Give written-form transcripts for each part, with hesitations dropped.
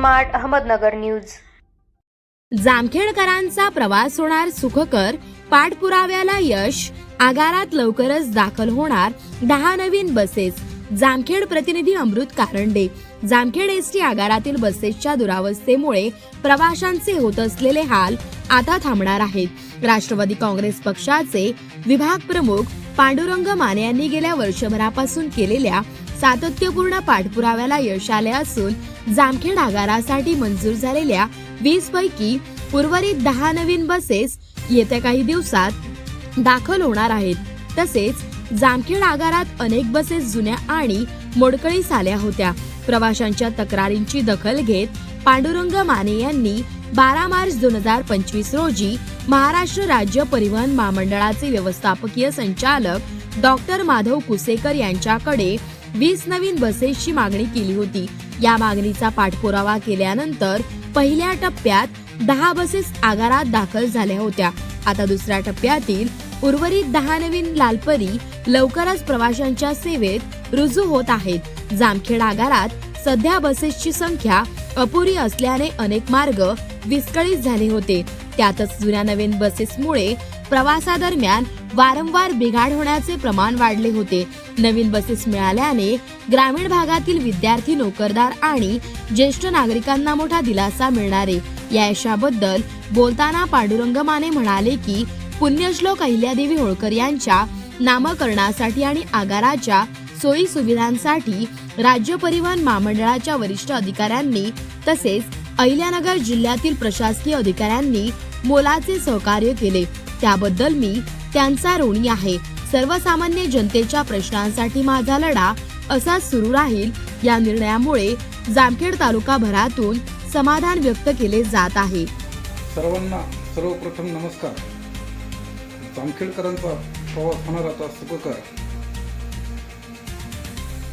Smart Ahmednagar news. जामखेडकरांचा प्रवास होणार सुखकर, पाठपुराव्याला यश, आगारात लवकरच दाखल होणार 10 नवीन बसेस। जामखेड प्रतिनिधी अमृत कारंडे। जामखेड एसटी आगारातील बसेसच्या दुरावस्थेमुळे प्रवाशांचे होत असलेले हाल आता थांबणार आहेत। राष्ट्रवादी काँग्रेस पक्षाचे विभाग प्रमुख पांडुरंग माने यांनी गेल्या वर्षभरापासून केलेल्या सातत्यपूर्ण पाठपुराव्याला यश आले असून जामखेड आगारासाठी मंजूर झालेल्या 20 पैकी उर्वरित 10 नवीन बसेस येत्या काही दिवसात दाखल होणार आहेत। तसेच जामखेड आगारात अनेक बसेस जुन्या आणि मोडकळीस आल्या होत्या। प्रवाशांच्या तक्रारींची दखल घेत पांडुरंग माने यांनी 12 मार्च 2025 रोजी महाराष्ट्र राज्य परिवहन महामंडळाचे व्यवस्थापकीय संचालक डॉक्टर माधव कुसेकर यांच्याकडे 20 नवीन बसेसची मागणी केली होती। या मागणीचा पाठपुरावा केल्यानंतर पहिल्या टप्प्यात 10 बसेस आगारात दाखल झाल्या होत्या। आता दुसऱ्या टप्प्यातील उर्वरित 10 नवीन लालपरी लवकरच प्रवाशांच्या सेवेत रुजू होत आहेत। जामखेड आगारात सध्या बसेसची संख्या अपुरी असल्याने अनेक मार्ग विस्कळीत झाले होते। त्यातच जुन्या नवीन बसेसमुळे प्रवासादरम्यान वारंवार बिघाड होण्याचे प्रमाण वाढले होते। नवीन बसेस मिळाल्याने ग्रामीण भागातील विद्यार्थी, नोकरदार आणि ज्येष्ठ नागरिकांना मोठा दिलासा मिळणार आहे। या यशाबद्दल बोलताना पांडुरंग माने म्हणाले की पुण्यश्लोक अहिल्यादेवी होळकर यांच्या नामकरणासाठी आणि आगाराच्या सोयी सुविधांसाठी राज्य परिवहन महामंडळाच्या वरिष्ठ अधिकाऱ्यांनी तसेच अहिल्यानगर जिल्ह्यातील प्रशासकीय अधिकाऱ्यांनी मोलाचे सहकार्य केले, त्याबद्दल मी त्यांचा ऋणी आहे। सर्वसामान्य जनतेच्या प्रश्नांसाठी माझा लढा असाच सुरू राहील। या निर्णयामुळे जामखेड तालुका भरातून समाधान व्यक्त केले जात आहे। सर्वांना सर्वप्रथम नमस्कार। जामखेडकरांचा प्रवास होणार आता सुखकर।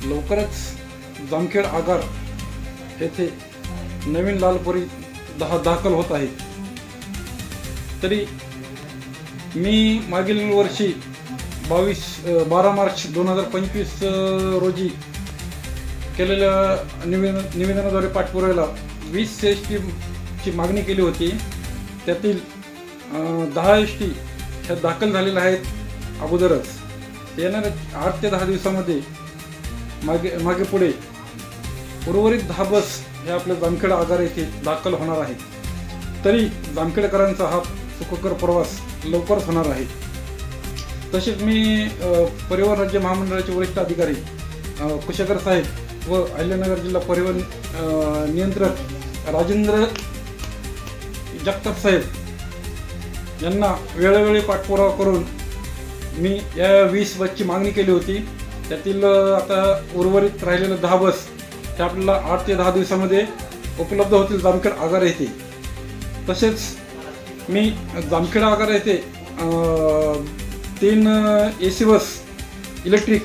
लवकरच जामखेड आगार येथे नवीन लालपरी 10 दाखल होत आहेत। तरी मी मागील वर्षी 12 मार्च 2025 रोजी केलेल्या निवेदनाद्वारे पाठपुराव्याला 20 एसटी ची मागणी केली होती। त्यातील 10 एसटी ह्या दाखल झालेल्या आहेत अगोदरच। येणाऱ्या 8 ते 10 दिवसामध्ये मागे पुढे उर्वरित 10 बस हे आपल्या जामखेड आगार येथे दाखल होणार आहेत। तरी जामखेडकरांचा हा सुखकर प्रवास लवकरच होणार आहे। तसेच मी परिवहन राज्य महामंडळाचे वरिष्ठ अधिकारी कुशेकर साहेब व अहिल्यानगर जिल्हा परिवहन नियंत्रक राजेंद्र जगताप साहेब यांना वेळोवेळी पाठपुरावा करून मी या 20 बसची मागणी केली होती। त्यातील आता उर्वरित राहिलेल्या 10 बस त्या आपल्याला 8 ते 10 दिवसामध्ये उपलब्ध होतील जामखेड आगार येथे। तसेच मी जामखेड आगार येथे 3 AC बस इलेक्ट्रिक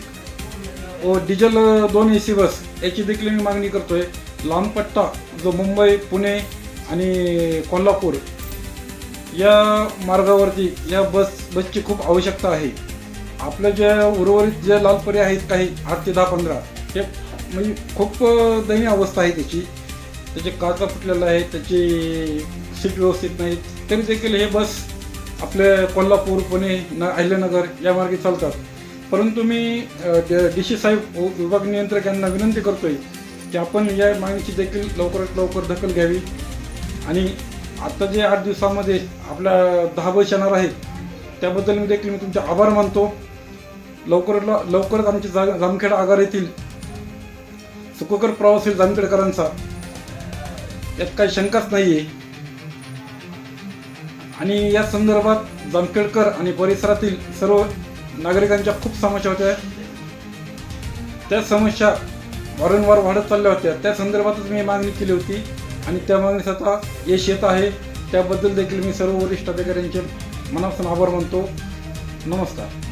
व डिझेल 2 AC बस याची देखील मी मागणी करतोय। लांब पट्टा जो मुंबई, पुणे आणि कोल्हापूर या मार्गावरती या बसची खूप आवश्यकता आहे। आपल्या ज्या उर्वरित ज्या लालपरी आहेत काही 8 ते 10, 15 हे म्हणजे खूप दयनीय अवस्था आहे त्याचे काचा फुटलेला आहे, त्याची सीट व्यवस्थित नाही। तरी देखील हे बस आपले कोल्हापूर, पुणे, अहिल्यानगर या मार्गे चालतात। परंतु मी DC साहेब विभाग नियंत्रक यांना विनंती करतोय की आपण या मागणीची देखील लवकरात लवकर दखल घ्यावी आणि आता जे 8 दिवसामध्ये आपल्या 10 बस येणार आहेत त्याबद्दल देखील मी तुमचे आभार मानतो। लवकरच आमचे जामखेड आगार येथील सुखकर प्रवास होईल जामखेडकरांचा, यात काही शंकाच नाहीये। आणि या संदर्भात जामखेडकर आणि परिसरातील सर्व नागरिकांच्या खूप समस्या होत्या। त्या समस्या वारंवार वाढत चालल्या होत्या। त्या संदर्भातच मी मागणी केली होती आणि त्या मागणीचा आता यश येत आहे। त्याबद्दल देखील मी सर्व वरिष्ठ अधिकाऱ्यांचे मनापासून आभार मानतो। नमस्कार।